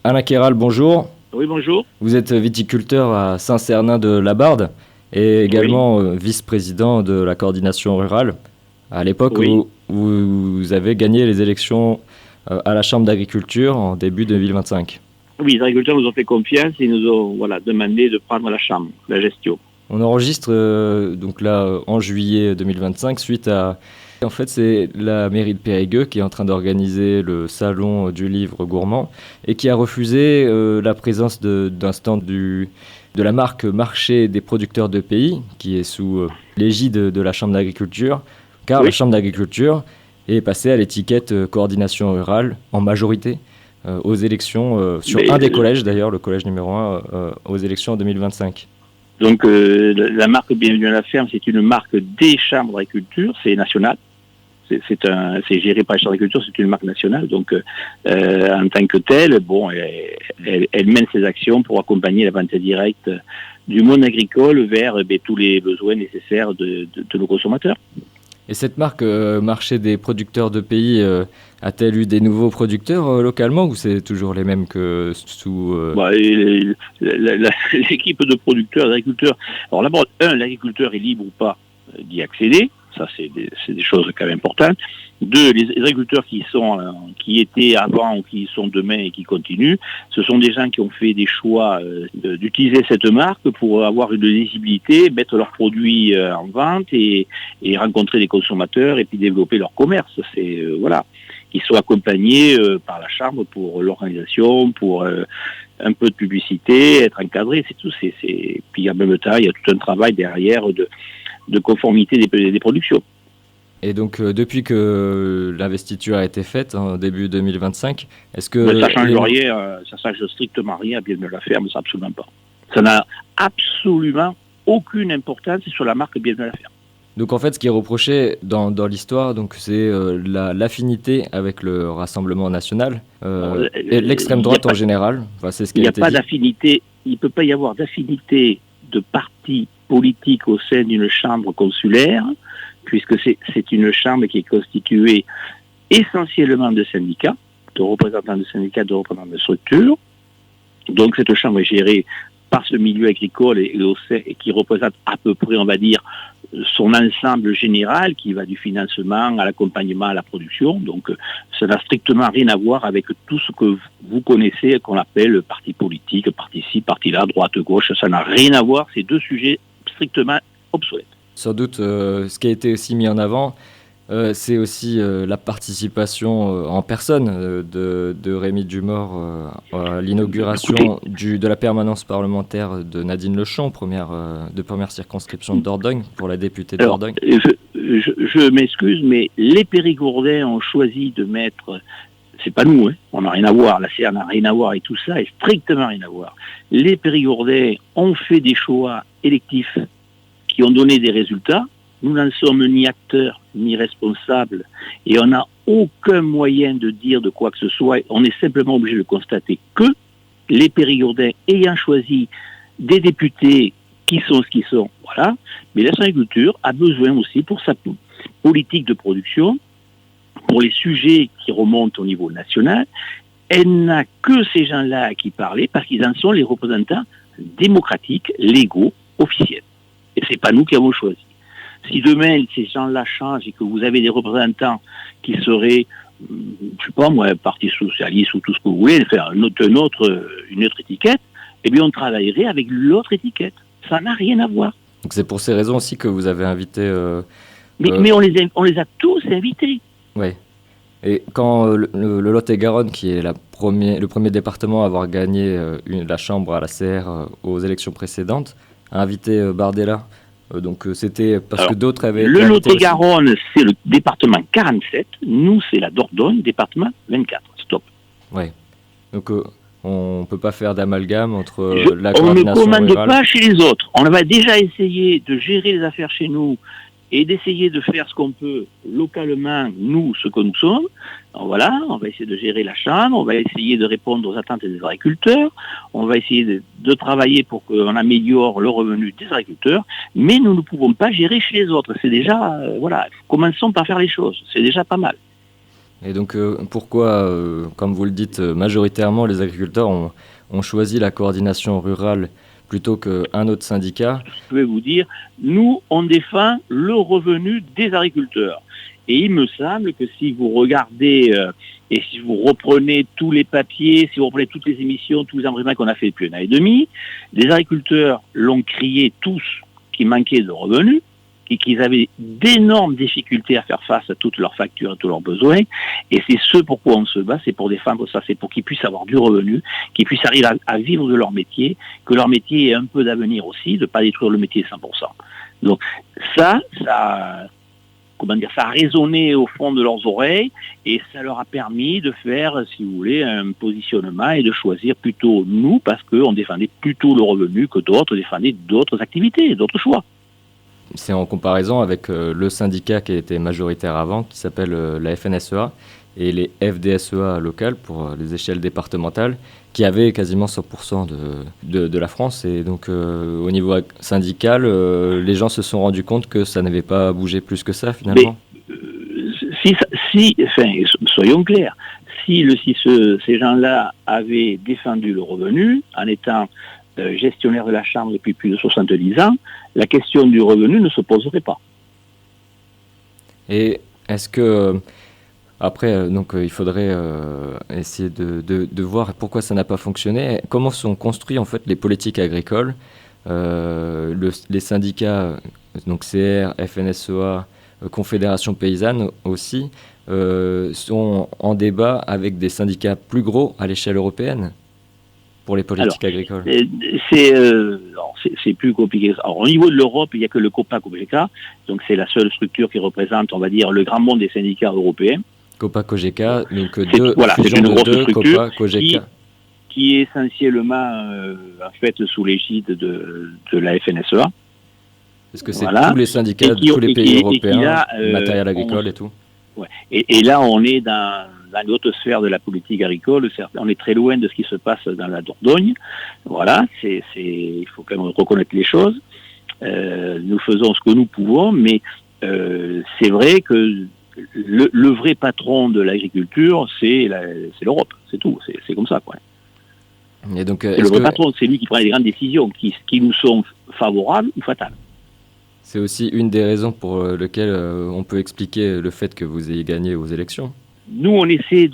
Alain Kéral, bonjour. Oui, bonjour. Vous êtes viticulteur à Saint-Cernin-de-Labarde et Oui, également vice-président de la coordination rurale. À l'époque, oui. vous avez gagné les élections à la Chambre d'agriculture en début 2025. Oui, les agriculteurs nous ont fait confiance et nous ont demandé de prendre la chambre, la gestion. On enregistre donc là en juillet 2025 suite à... En fait, c'est la mairie de Périgueux qui est en train d'organiser le salon du livre gourmand et qui a refusé la présence d'un stand de la marque Marché des producteurs de pays, qui est sous l'égide de la Chambre d'agriculture, car la Oui, Chambre d'agriculture est passée à l'étiquette coordination rurale en majorité aux élections, sur mais un des collèges d'ailleurs, le collège numéro 1, aux élections en 2025. donc la marque Bienvenue à la ferme, c'est une marque des chambres d'agriculture, c'est national. C'est géré par la Chambre d'agriculture, c'est une marque nationale. Donc, en tant que telle, bon, elle mène ses actions pour accompagner la vente directe du monde agricole vers tous les besoins nécessaires de nos consommateurs. Et cette marque Marché des producteurs de pays a-t-elle eu des nouveaux producteurs localement ou c'est toujours les mêmes que sous... Bah, l'équipe de producteurs, d'agriculteurs. Alors d'abord, l'agriculteur est libre ou pas d'y accéder. Ça, c'est des choses quand même importantes. Deux, les agriculteurs qui étaient avant ou qui sont demain et qui continuent, ce sont des gens qui ont fait des choix d'utiliser cette marque pour avoir une visibilité, mettre leurs produits en vente et rencontrer des consommateurs et puis développer leur commerce. C'est voilà, ils sont accompagnés par la chambre pour l'organisation, pour un peu de publicité, être encadrés, c'est tout. Puis en même temps, il y a tout un travail derrière de conformité des productions. Et donc depuis que l'investiture a été faite en début 2025, est-ce Mais que... ça change rien, ça change strictement rien à Bienvenue à la ferme, ça absolument pas. Ça n'a absolument aucune importance sur la marque Bienvenue à la ferme. Donc en fait, ce qui est reproché dans l'histoire, donc c'est l'affinité avec le Rassemblement national et l'extrême droite en général. Enfin, c'est ce qui Il a n'y a été pas dit. d'affinité, il ne peut pas y avoir d'affinité de parti politique au sein d'une chambre consulaire, puisque c'est une chambre qui est constituée essentiellement de syndicats, de représentants de syndicats, de représentants de structures. Donc cette chambre est gérée par ce milieu agricole et qui représente à peu près, on va dire, son ensemble général qui va du financement à l'accompagnement à la production. Donc ça n'a strictement rien à voir avec tout ce que vous connaissez, qu'on appelle parti politique, parti ci, parti là, droite, gauche. Ça n'a rien à voir, c'est deux sujets strictement obsolètes. Sans doute, ce qui a été aussi mis en avant, c'est aussi la participation en personne de Rémi Dumort à l'inauguration de la permanence parlementaire de Nadine Lechon, première circonscription de Dordogne, pour la députée de Alors, Dordogne. je m'excuse, mais les Périgourdais ont choisi de mettre... C'est pas nous, hein. On n'a rien à voir, la CR n'a rien à voir et tout ça, et strictement rien à voir. Les Périgourdais ont fait des choix électifs qui ont donné des résultats. Nous n'en sommes ni acteurs, ni responsables, et on n'a aucun moyen de dire de quoi que ce soit. On est simplement obligé de constater que les Périgourdais, ayant choisi des députés qui sont ce qu'ils sont, voilà, mais la agriculture a besoin aussi pour sa politique de production, pour les sujets qui remontent au niveau national, elle n'a que ces gens-là à qui parler parce qu'ils en sont les représentants démocratiques, légaux, officiels. Et c'est pas nous qui avons choisi. Si demain ces gens-là changent et que vous avez des représentants qui seraient, je sais pas moi, Parti socialiste ou tout ce que vous voulez, faire une autre étiquette, eh bien on travaillerait avec l'autre étiquette. Ça n'a rien à voir. Donc c'est pour ces raisons aussi que vous avez invité... Mais on les a tous invités. Oui. Et quand le Lot-et-Garonne, qui est le premier département à avoir gagné la Chambre à la CR aux élections précédentes, a invité Bardella. Donc c'était parce que d'autres avaient été le invités aussi. Lot-et-Garonne, c'est le département 47. Nous, c'est la Dordogne, département 24. Stop. Oui. Donc on ne peut pas faire d'amalgame entre la on ne coordination commande rurale. pas chez les autres. On va déjà essayer de gérer les affaires chez nous et d'essayer de faire ce qu'on peut localement, nous, ce que nous sommes. Alors voilà, on va essayer de gérer la chambre, on va essayer de répondre aux attentes des agriculteurs, on va essayer de travailler pour qu'on améliore le revenu des agriculteurs, mais nous ne pouvons pas gérer chez les autres. C'est déjà, voilà, commençons par faire les choses, c'est déjà pas mal. Et donc pourquoi, comme vous le dites, majoritairement les agriculteurs ont choisi la coordination rurale plutôt qu'un autre syndicat? Je vais vous dire, nous, on défend le revenu des agriculteurs. Et il me semble que si vous regardez et si vous reprenez tous les papiers, si vous reprenez toutes les émissions, tous les enregistrements qu'on a fait depuis un an et demi, les agriculteurs l'ont crié tous qu'il manquait de revenus et qu'ils avaient d'énormes difficultés à faire face à toutes leurs factures et tous leurs besoins. Et c'est ce pourquoi on se bat, c'est pour défendre ça, c'est pour qu'ils puissent avoir du revenu, qu'ils puissent arriver à vivre de leur métier, que leur métier ait un peu d'avenir aussi, de ne pas détruire le métier 100%. Donc ça a résonné au fond de leurs oreilles et ça leur a permis de faire, si vous voulez, un positionnement et de choisir plutôt nous parce qu'on défendait plutôt le revenu que d'autres défendaient d'autres activités, d'autres choix. C'est en comparaison avec le syndicat qui était majoritaire avant, qui s'appelle la FNSEA, et les FDSEA locales pour les échelles départementales, qui avaient quasiment 100% de la France. Et donc au niveau syndical, les gens se sont rendus compte que ça n'avait pas bougé plus que ça finalement. Mais soyons clairs, si ces gens-là avaient défendu le revenu en étant gestionnaire de la Chambre depuis plus de 70 ans, la question du revenu ne se poserait pas. Et est-ce que, après, donc, il faudrait essayer de voir pourquoi ça n'a pas fonctionné, comment sont construits en fait les politiques agricoles, les syndicats, donc CR, FNSEA, Confédération paysanne aussi, sont en débat avec des syndicats plus gros à l'échelle européenne pour les politiques agricoles. C'est plus compliqué. Alors, au niveau de l'Europe, il n'y a que le COPA-COGECA, donc c'est la seule structure qui représente, on va dire, le grand monde des syndicats européens. COPA-COGECA, donc c'est une grosse structure COPA-COGECA. Qui est essentiellement en fait sous l'égide de la FNSEA. Parce que c'est tous les syndicats de tous les pays européens, matériel agricole et tout. Ouais. Et là, on est dans l'autre sphère de la politique agricole. On est très loin de ce qui se passe dans la Dordogne. Voilà, il faut quand même reconnaître les choses. Nous faisons ce que nous pouvons, mais c'est vrai que le vrai patron de l'agriculture, c'est l'Europe. C'est tout. C'est comme ça, quoi. Et donc, le vrai patron, c'est lui qui prend les grandes décisions qui nous sont favorables ou fatales. C'est aussi une des raisons pour lesquelles on peut expliquer le fait que vous ayez gagné aux élections. Nous, on essaie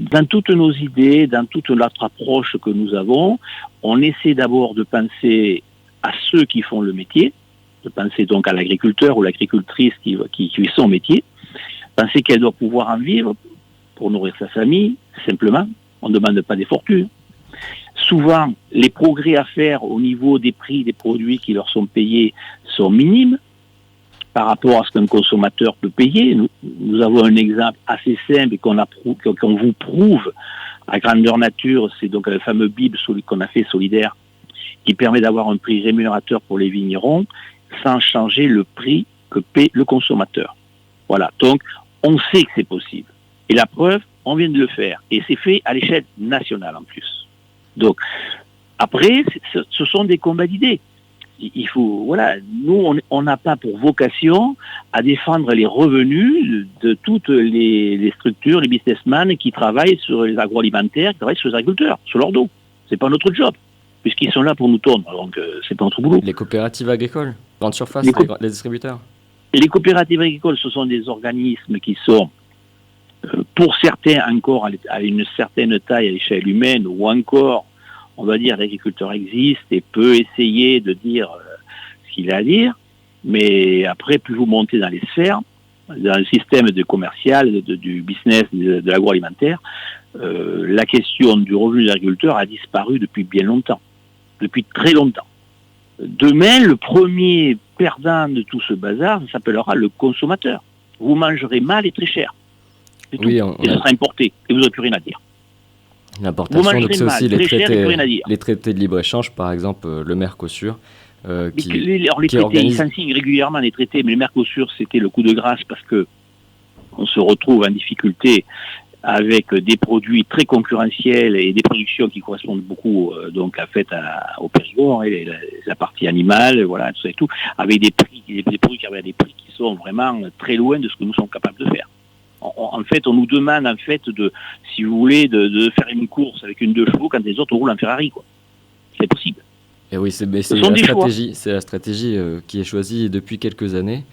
dans toutes nos idées, dans toute notre approche que nous avons, on essaie d'abord de penser à ceux qui font le métier, de penser donc à l'agriculteur ou l'agricultrice qui fait son métier, penser qu'elle doit pouvoir en vivre pour nourrir sa famille, simplement. On ne demande pas des fortunes. Souvent, les progrès à faire au niveau des prix des produits qui leur sont payés sont minimes par rapport à ce qu'un consommateur peut payer. Nous avons un exemple assez simple et qu'on vous prouve à grandeur nature, c'est donc le fameux BIB qu'on a fait solidaire, qui permet d'avoir un prix rémunérateur pour les vignerons sans changer le prix que paie le consommateur. Voilà, donc on sait que c'est possible. Et la preuve, on vient de le faire. Et c'est fait à l'échelle nationale en plus. Donc, après, ce sont des combats d'idées. Il faut, voilà, nous, on n'a pas pour vocation à défendre les revenus de toutes les structures, les businessmen qui travaillent sur les agroalimentaires, qui travaillent sur les agriculteurs, sur leur dos. C'est pas notre job, puisqu'ils sont là pour nous tondre. Donc, c'est pas notre boulot. Les coopératives agricoles, grande surface, les distributeurs. Les coopératives agricoles, ce sont des organismes qui sont, pour certains encore à une certaine taille à l'échelle humaine, ou encore, on va dire, l'agriculteur existe et peut essayer de dire ce qu'il a à dire, mais après, plus vous montez dans les sphères, dans le système commercial, du business, de l'agroalimentaire, la question du revenu de l'agriculteur a disparu depuis bien longtemps, depuis très longtemps. Demain, le premier perdant de tout ce bazar, ça s'appellera le consommateur. Vous mangerez mal et très cher. Oui, et ça sera importé, et vous n'aurez plus rien à dire. L'importation, donc c'est aussi les traités de libre-échange, par exemple le Mercosur. Les traités, ils s'en signent régulièrement, les traités, mais le Mercosur, c'était le coup de grâce parce que on se retrouve en difficulté avec des produits très concurrentiels et des productions qui correspondent beaucoup donc à fait au Périgord, et la partie animale, voilà, tout ça et tout, avec des prix, des produits qui avaient des prix qui sont vraiment très loin de ce que nous sommes capables de faire. En fait, on nous demande, en fait, si vous voulez, de faire une course avec une 2 chevaux quand les autres roulent en Ferrari, quoi. C'est possible. Et oui, c'est la stratégie qui est choisie depuis quelques années,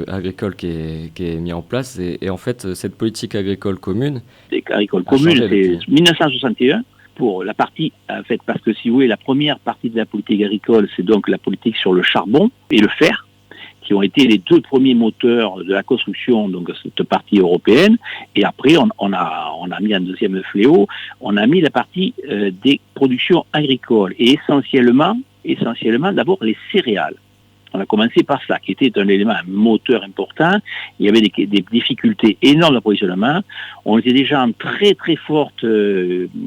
agricole qui est mise en place. Et en fait, cette politique agricole commune... Agricole commune, c'est 1961 pour la partie, en fait, parce que si vous voulez, la première partie de la politique agricole, c'est donc la politique sur le charbon et le fer, qui ont été les 2 premiers moteurs de la construction donc de cette partie européenne. Et après, on a mis un deuxième fléau, on a mis la partie des productions agricoles et essentiellement d'abord les céréales. On a commencé par ça, qui était un élément, un moteur important. Il y avait des difficultés énormes d'approvisionnement. On était déjà en très très forte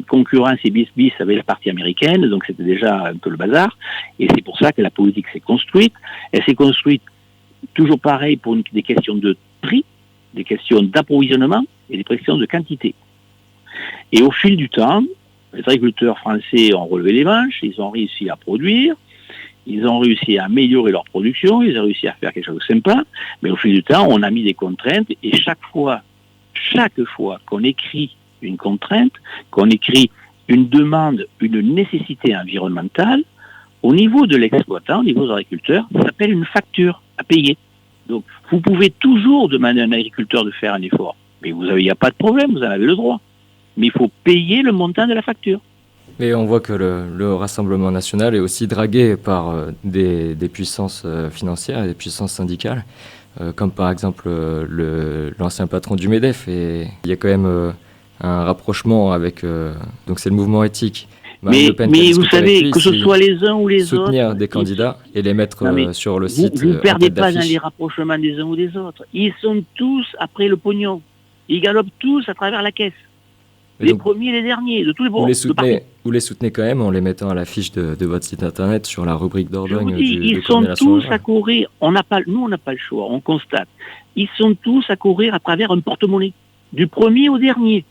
concurrence et bis avec la partie américaine, donc c'était déjà un peu le bazar. Et c'est pour ça que la politique s'est construite. Elle s'est construite toujours pareil pour des questions de prix, des questions d'approvisionnement et des questions de quantité. Et au fil du temps, les agriculteurs français ont relevé les manches, ils ont réussi à produire, ils ont réussi à améliorer leur production, ils ont réussi à faire quelque chose de sympa, mais au fil du temps, on a mis des contraintes et chaque fois qu'on écrit une contrainte, qu'on écrit une demande, une nécessité environnementale, au niveau de l'exploitant, au niveau des agriculteurs, ça s'appelle une facture à payer. Donc, vous pouvez toujours demander à un agriculteur de faire un effort, mais il n'y a pas de problème, vous en avez le droit. Mais il faut payer le montant de la facture. Et on voit que le Rassemblement national est aussi dragué par des puissances financières et des puissances syndicales, comme par exemple l'ancien patron du MEDEF. Et il y a quand même un rapprochement avec... donc c'est le mouvement éthique. Mais vous savez, que ce soit les uns ou les autres... Soutenir des candidats et les mettre sur le site. Vous ne perdez pas dans les rapprochements des uns ou des autres. Ils sont tous après le pognon. Ils galopent tous à travers la caisse. Les premiers et les derniers, de tous les bords. Vous les soutenez quand même en les mettant à l'affiche de votre site internet sur la rubrique Dordogne. Ils sont tous à courir. Nous, on n'a pas le choix, on constate. Ils sont tous à courir à travers un porte-monnaie, du premier au dernier.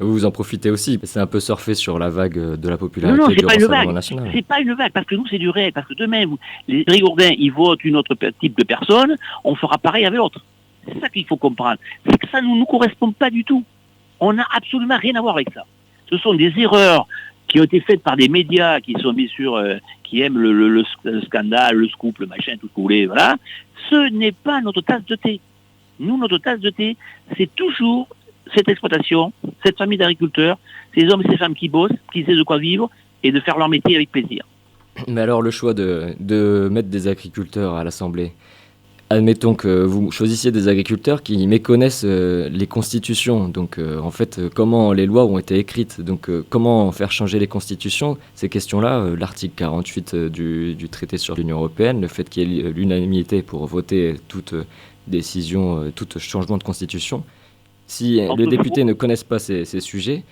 Vous en profitez aussi. C'est un peu surfer sur la vague de la popularité du Rassemblement national. C'est pas une vague, parce que nous, c'est du réel. Parce que demain, les Rigourdins, ils votent une autre type de personne, on fera pareil avec l'autre. C'est ça qu'il faut comprendre. C'est que ça ne nous correspond pas du tout. On n'a absolument rien à voir avec ça. Ce sont des erreurs qui ont été faites par des médias qui sont bien sûr, qui aiment le scandale, le scoop, le machin, tout ce que vous voulez, voilà. Ce n'est pas notre tasse de thé. Nous, notre tasse de thé, c'est toujours cette exploitation, cette famille d'agriculteurs, ces hommes et ces femmes qui bossent, qui savent de quoi vivre et de faire leur métier avec plaisir. Mais alors le choix de mettre des agriculteurs à l'Assemblée, admettons que vous choisissiez des agriculteurs qui méconnaissent les constitutions. Donc, en fait, comment les lois ont été écrites. Donc, comment faire changer les constitutions. Ces questions-là, l'article 48 du traité sur l'Union européenne, le fait qu'il y ait l'unanimité pour voter toute décision, tout changement de constitution. Si les députés ne connaissent pas ces sujets,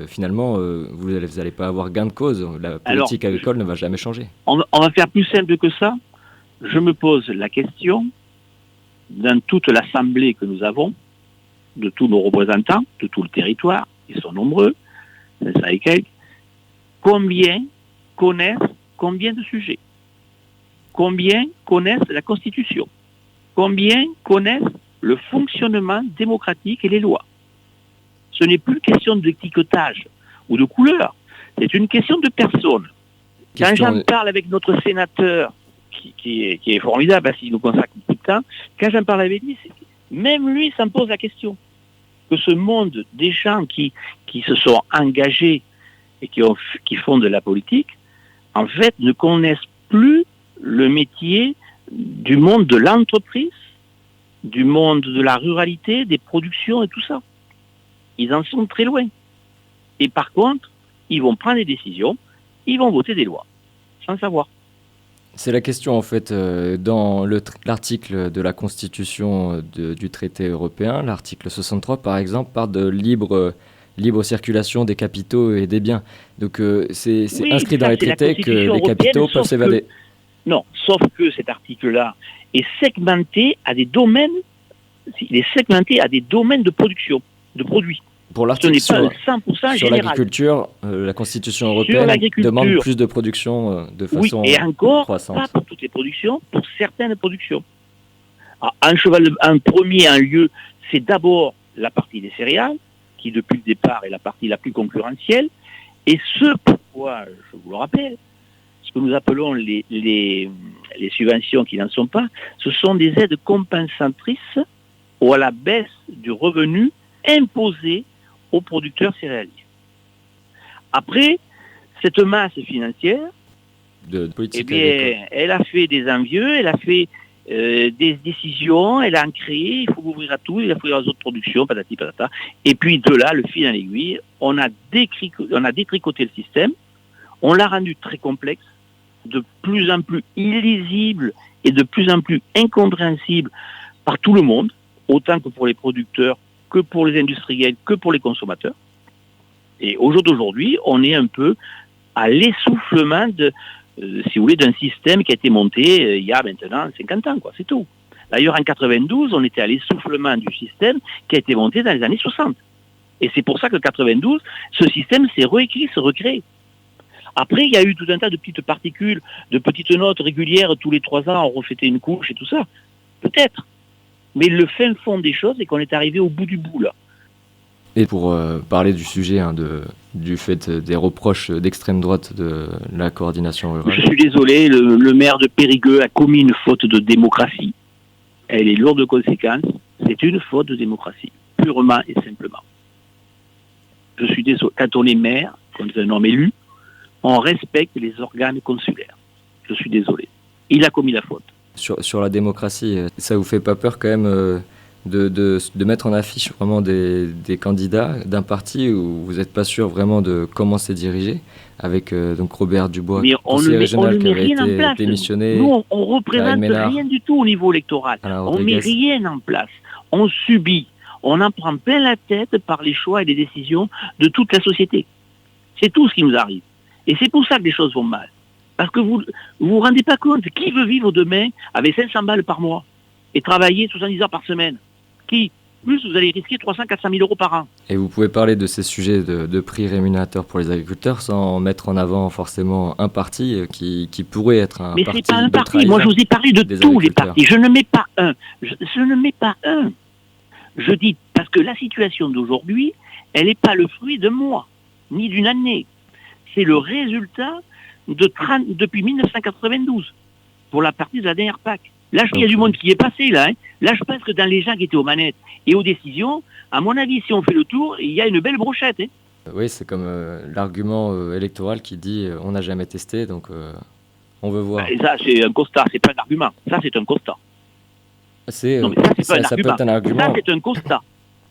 finalement, vous n'allez pas avoir gain de cause. La politique agricole ne va jamais changer. On va faire plus simple que ça. Je me pose la question, dans toute l'assemblée que nous avons, de tous nos représentants, de tout le territoire, ils sont nombreux, 500 et quelques, combien connaissent combien de sujets? Combien connaissent la Constitution? Combien connaissent le fonctionnement démocratique et les lois? Ce n'est plus une question d'étiquetage ou de couleur, c'est une question de personne. Quand j'en parle avec notre sénateur, qui est formidable parce qu'il nous consacre beaucoup de temps, quand j'en parle avec lui, même lui, ça me pose la question. Que ce monde des gens qui se sont engagés et qui font de la politique, en fait, ne connaissent plus le métier du monde de l'entreprise, du monde de la ruralité, des productions et tout ça. Ils en sont très loin. Et par contre, ils vont prendre des décisions, ils vont voter des lois, sans savoir. C'est la question, en fait, dans l'article de la Constitution du traité européen, l'article 63, par exemple, parle de libre circulation des capitaux et des biens. Donc, c'est inscrit dans les traités que les capitaux peuvent s'évader. Non, sauf que cet article-là est segmenté à des domaines, de production, de produits. Pour l'article ce n'est pas 100% sur l'agriculture, la Constitution européenne demande plus de production de façon et encore, croissante. Pas pour toutes les productions, pour certaines productions. Alors, un premier lieu, c'est d'abord la partie des céréales, qui depuis le départ est la partie la plus concurrentielle, et ce pourquoi, je vous le rappelle, ce que nous appelons les subventions qui n'en sont pas, ce sont des aides compensatrices ou à la baisse du revenu imposé aux producteurs céréaliers. Après, cette masse financière, de politique elle a fait des envieux, elle a fait des décisions, elle a créé, il faut ouvrir à tout, il faut ouvrir aux autres productions, patati patata. Et puis de là, le fil en aiguille, on a détricoté le système, on l'a rendu très complexe, de plus en plus illisible et de plus en plus incompréhensible par tout le monde, autant que pour les producteurs, que pour les industriels, que pour les consommateurs. Et au jour d'aujourd'hui, on est un peu à l'essoufflement si vous voulez, d'un système qui a été monté il y a maintenant 50 ans, quoi, c'est tout. D'ailleurs, en 92, on était à l'essoufflement du système qui a été monté dans les années 60. Et c'est pour ça que 92, ce système s'est réécrit, se recréé. Après, il y a eu tout un tas de petites particules, de petites notes régulières, tous les 3 ans, on refaitait une couche et tout ça. Peut-être. Mais le fin fond des choses est qu'on est arrivé au bout du bout, là. Et pour parler du sujet, du fait des reproches d'extrême droite de la coordination rurale. Je suis désolé, le maire de Périgueux a commis une faute de démocratie. Elle est lourde de conséquences. C'est une faute de démocratie, purement et simplement. Je suis désolé. Quand on est maire, quand on est un homme élu, on respecte les organes consulaires. Je suis désolé. Il a commis la faute. Sur la démocratie, ça vous fait pas peur quand même de mettre en affiche vraiment des candidats d'un parti où vous n'êtes pas sûr vraiment de comment c'est dirigé, avec donc Robert Dubois, conseiller régional qui avait été démissionné. Nous, on ne représente rien du tout au niveau électoral. On ne met rien en place. On subit. On en prend plein la tête par les choix et les décisions de toute la société. C'est tout ce qui nous arrive. Et c'est pour ça que les choses vont mal. Parce que vous vous rendez pas compte, qui veut vivre demain avec 500 balles par mois et travailler 70 heures par semaine? Qui? Plus, vous allez risquer 300-400 000 euros par an. Et vous pouvez parler de ces sujets de prix rémunérateurs pour les agriculteurs sans mettre en avant forcément un parti qui pourrait être un parti. Mais c'est pas un parti. Moi, je vous ai parlé de tous les partis. Je ne mets pas un. Je ne mets pas un. Je dis, parce que la situation d'aujourd'hui, elle n'est pas le fruit d'un mois, ni d'une année. C'est le résultat depuis 1992, pour la partie de la dernière PAC. Là, il y a du monde qui est passé, là. Hein. Là, je pense que dans les gens qui étaient aux manettes et aux décisions, à mon avis, si on fait le tour, il y a une belle brochette. Hein. Oui, c'est comme l'argument électoral qui dit on n'a jamais testé, donc on veut voir. Et ça, c'est un constat, c'est pas un argument. Ça, c'est un constat. Ça peut être un argument. Ça, c'est un constat.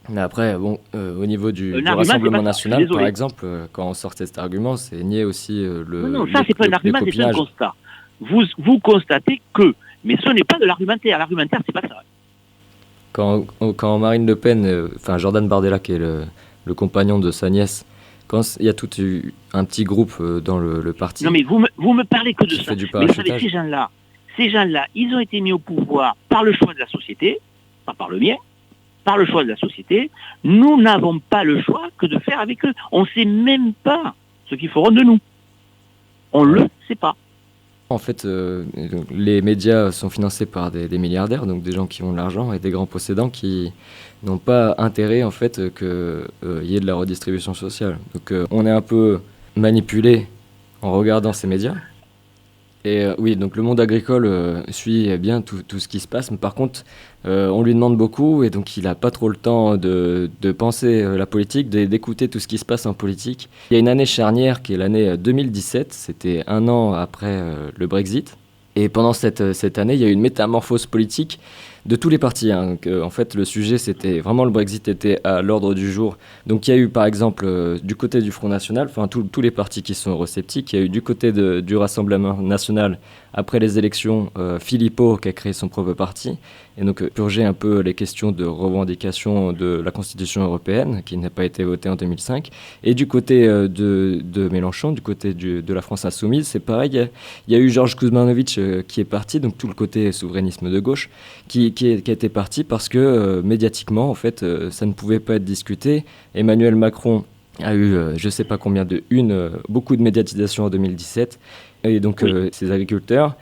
Mais après, bon, au niveau du Rassemblement national, par exemple, quand on sortait cet argument, c'est nier aussi le. Non, ça, c'est pas un argument, c'est un constat. Vous constatez que. Mais ce n'est pas de l'argumentaire. L'argumentaire, c'est pas ça. Quand Marine Le Pen, Jordan Bardella, qui est le compagnon de sa nièce, quand il y a tout un petit groupe dans le parti. Non, mais vous me parlez que de ça. Mais vous savez, ces gens-là, ils ont été mis au pouvoir par le choix de la société, pas par le mien, par le choix de la société. Nous n'avons pas le choix que de faire avec eux. On ne sait même pas ce qu'ils feront de nous. On ne le sait pas. En fait, les médias sont financés par des milliardaires, donc des gens qui ont de l'argent et des grands possédants qui n'ont pas intérêt en fait qu'il y ait de la redistribution sociale. Donc on est un peu manipulé en regardant ces médias. Et oui, donc le monde agricole suit bien tout ce qui se passe, mais par contre, on lui demande beaucoup et donc il n'a pas trop le temps de penser la politique, d'écouter tout ce qui se passe en politique. Il y a une année charnière qui est l'année 2017, c'était un an après le Brexit. Et pendant cette année, il y a eu une métamorphose politique de tous les partis. En fait, le sujet, c'était vraiment le Brexit était à l'ordre du jour. Donc il y a eu par exemple du côté du Front National, tous les partis qui sont eurosceptiques. Il y a eu du côté du Rassemblement National, après les élections, Philippot qui a créé son propre parti. Et donc purger un peu les questions de revendication de la Constitution européenne, qui n'a pas été votée en 2005. Et du côté de Mélenchon, du côté de la France Insoumise, c'est pareil. Il y a eu Georges Kuzmanovic qui est parti, donc tout le côté souverainisme de gauche, qui a été parti parce que médiatiquement, en fait, ça ne pouvait pas être discuté. Emmanuel Macron a eu, je ne sais pas combien beaucoup de médiatisation en 2017. Et donc, ces agriculteurs,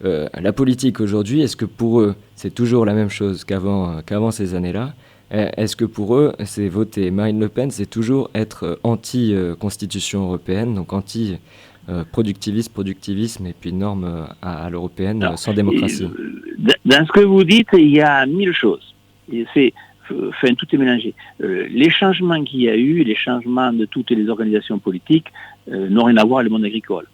la politique aujourd'hui, est-ce que pour eux, c'est toujours la même chose qu'avant ces années-là? Est-ce que pour eux, c'est voter Marine Le Pen, c'est toujours être anti-constitution européenne, donc anti-productivisme et puis normes à l'européenne Alors, sans démocratie? dans ce que vous dites, il y a mille choses. Enfin, tout est mélangé. Les changements qu'il y a eu, les changements de toutes les organisations politiques n'ont rien à voir avec le monde agricole.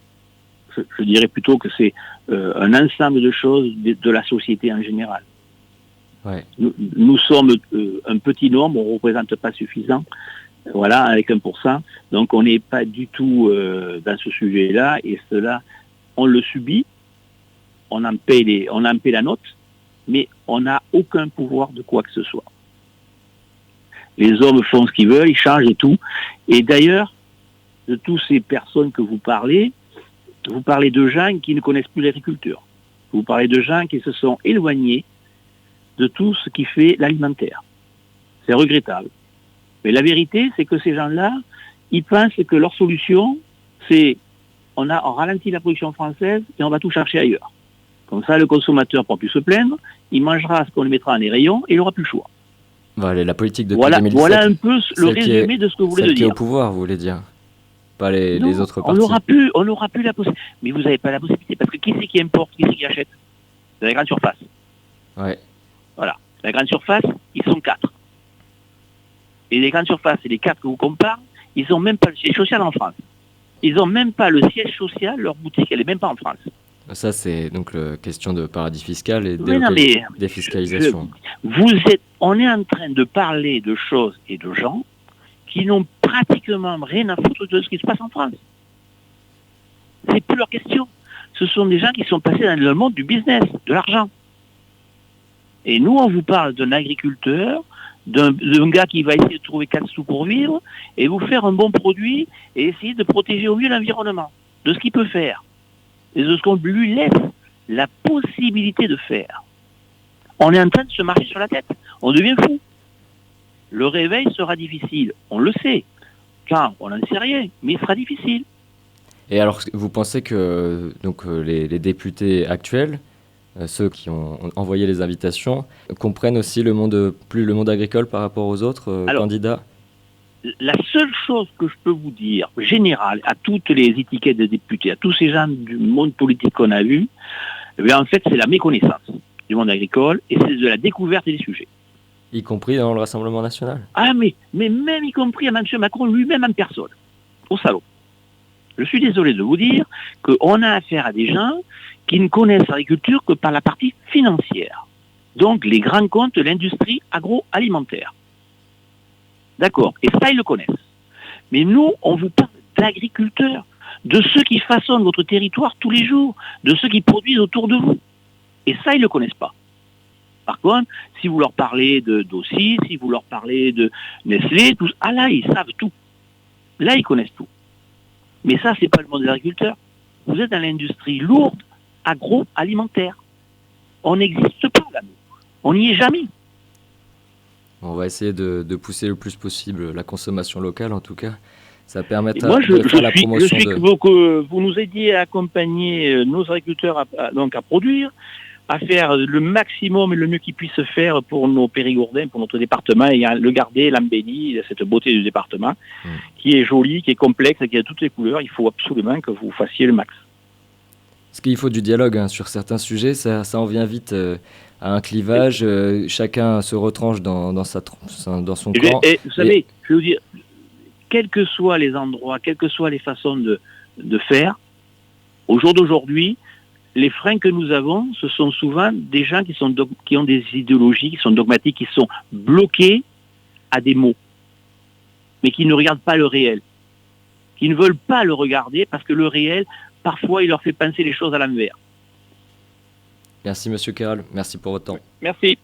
Je dirais plutôt que c'est un ensemble de choses de la société en général. Ouais. Nous sommes un petit nombre, on ne représente pas suffisant, voilà, avec 1%. Donc on n'est pas du tout dans ce sujet-là, et cela, on le subit, on en paie la note, mais on n'a aucun pouvoir de quoi que ce soit. Les hommes font ce qu'ils veulent, ils changent et tout. Et d'ailleurs, de toutes ces personnes que vous parlez de gens qui ne connaissent plus l'agriculture. Vous parlez de gens qui se sont éloignés de tout ce qui fait l'alimentaire. C'est regrettable. Mais la vérité, c'est que ces gens-là, ils pensent que leur solution, c'est on ralentit la production française et on va tout chercher ailleurs. Comme ça, le consommateur ne pourra plus se plaindre, il mangera ce qu'on lui mettra dans les rayons et il n'aura plus le choix. Voilà, la politique depuis Voilà, 2017. voilà un peu le résumé de ce que vous voulez dire. Celle qui est au pouvoir, vous voulez dire? Pas les autres partis. On n'aura plus la possibilité. Mais vous n'avez pas la possibilité, parce que qui c'est qui importe, qui c'est qui achète? C'est la grande surface. Ouais. Voilà. La grande surface, ils sont 4. Et les grandes surfaces, et les 4 que vous comparez, ils n'ont même pas le siège social en France. Ils n'ont même pas le siège social, leur boutique, elle n'est même pas en France. Ça, c'est donc la question de paradis fiscal et de défiscalisation. On est en train de parler de choses et de gens qui n'ont pratiquement rien à foutre de ce qui se passe en France. C'est plus leur question. Ce sont des gens qui sont passés dans le monde du business, de l'argent. Et nous, on vous parle d'un agriculteur, d'un gars qui va essayer de trouver 4 sous pour vivre, et vous faire un bon produit, et essayer de protéger au mieux l'environnement, de ce qu'il peut faire, et de ce qu'on lui laisse la possibilité de faire. On est en train de se marcher sur la tête. On devient fou. Le réveil sera difficile, on le sait. Car on n'en sait rien, mais il sera difficile. Et alors, vous pensez que donc, les députés actuels, ceux qui ont envoyé les invitations, comprennent aussi plus le monde agricole par rapport aux autres candidats? La seule chose que je peux vous dire, générale, à toutes les étiquettes de députés, à tous ces gens du monde politique qu'on a vus, en fait, c'est la méconnaissance du monde agricole et c'est de la découverte des sujets. Y compris dans le Rassemblement national? Ah, mais même y compris à M. Macron lui-même en personne, au salon. Je suis désolé de vous dire qu'on a affaire à des gens qui ne connaissent l'agriculture que par la partie financière. Donc, les grands comptes de l'industrie agroalimentaire. D'accord, et ça, ils le connaissent. Mais nous, on vous parle d'agriculteurs, de ceux qui façonnent votre territoire tous les jours, de ceux qui produisent autour de vous. Et ça, ils ne le connaissent pas. Par contre, si vous leur parlez de Dossi, si vous leur parlez de Nestlé, là, ils savent tout. Là, ils connaissent tout. Mais ça, c'est pas le monde des agriculteurs. Vous êtes dans l'industrie lourde, agroalimentaire. On n'existe pas là. On n'y est jamais. On va essayer de pousser le plus possible la consommation locale, en tout cas. Ça permettra de faire la promotion que vous nous aidiez à accompagner nos agriculteurs à produire, à faire le maximum et le mieux qu'ils puissent faire pour nos Périgourdins, pour notre département, et à le garder, l'embellir, cette beauté du département, qui est jolie, qui est complexe, qui a toutes les couleurs. Il faut absolument que vous fassiez le max. Parce qu'il faut du dialogue sur certains sujets, ça en vient vite à un clivage, chacun se retranche dans son camp. Et vous savez, je vais vous dire, quels que soient les endroits, quelles que soient les façons de faire, au jour d'aujourd'hui, les freins que nous avons, ce sont souvent des gens qui ont des idéologies, qui sont dogmatiques, qui sont bloqués à des mots, mais qui ne regardent pas le réel, qui ne veulent pas le regarder parce que le réel, parfois, il leur fait penser les choses à l'envers. Merci Monsieur Kéral, merci pour votre temps. Merci.